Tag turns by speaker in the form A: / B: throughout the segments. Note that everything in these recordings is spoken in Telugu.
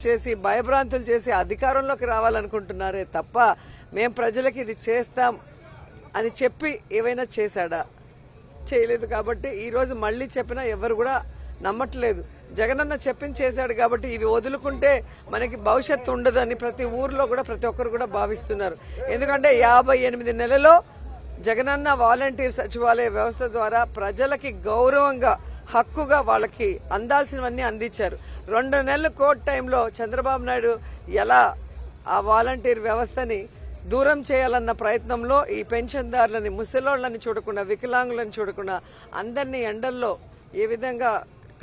A: చేసి భయభ్రాంతులు చేసి అధికారంలోకి రావాలనుకుంటున్నారే తప్ప మేము ప్రజలకు ఇది చేస్తాం అని చెప్పి ఏవైనా చేశాడా? చేయలేదు. కాబట్టి ఈరోజు మళ్ళీ చెప్పినా ఎవరు కూడా నమ్మట్లేదు. జగనన్న చెప్పింది చేశాడు కాబట్టి ఇవి వదులుకుంటే మనకి భవిష్యత్తు ఉండదని ప్రతి ఊర్లో కూడా ప్రతి ఒక్కరు కూడా భావిస్తున్నారు. ఎందుకంటే 58 నెలలో జగనన్న వాలంటీర్ సచివాలయ వ్యవస్థ ద్వారా ప్రజలకి గౌరవంగా హక్కుగా వాళ్ళకి అందాల్సినవన్నీ అందించారు. 2 నెలల కోర్టు టైంలో చంద్రబాబు నాయుడు ఎలా ఆ వాలంటీర్ వ్యవస్థని దూరం చేయాలన్న ప్రయత్నంలో ఈ పెన్షన్దారులని, ముసలోళ్ళని చూడకుండా, వికలాంగులను చూడకుండా అందరినీ ఎండల్లో ఏ విధంగా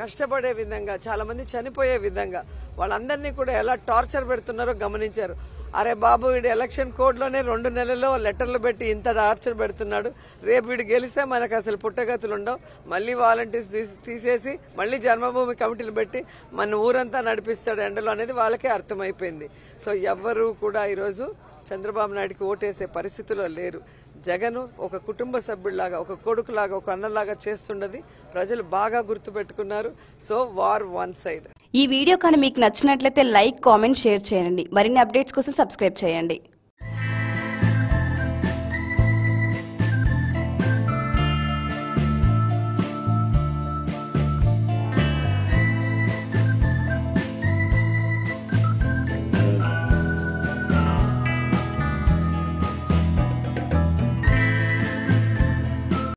A: కష్టపడే విధంగా, చాలా మంది చనిపోయే విధంగా వాళ్ళందరినీ కూడా ఎలా టార్చర్ పెడుతున్నారో గమనించారు. అరే బాబు, వీడు ఎలక్షన్ కోడ్లోనే 2 నెలల్లో లెటర్లు పెట్టి ఇంత టార్చర్ పెడుతున్నాడు, రేపు వీడు గెలిస్తే మనకు అసలు పుట్టగతులు ఉండవు, మళ్ళీ వాలంటీర్స్ తీసేసి మళ్ళీ జన్మభూమి కమిటీలు పెట్టి మన ఊరంతా నడిపిస్తాడు ఎండలో అనేది వాళ్ళకే అర్థమైపోయింది. సో ఎవ్వరూ కూడా ఈరోజు చంద్రబాబు నాయుడుకి ఓటేసే పరిస్థితిలో లేరు. జగన్ ఒక కుటుంబ సభ్యుడిలాగా, ఒక కొడుకులాగా, ఒక అన్నలాగా చేస్తుండది ప్రజలు బాగా గుర్తుపెట్టుకున్నారు. So war one side.
B: ఈ వీడియో కానీ మీకు నచ్చినట్లయితే లైక్, కామెంట్, షేర్ చేయండి. మరిన్ని అప్డేట్స్ కోసం సబ్స్క్రైబ్ చేయండి.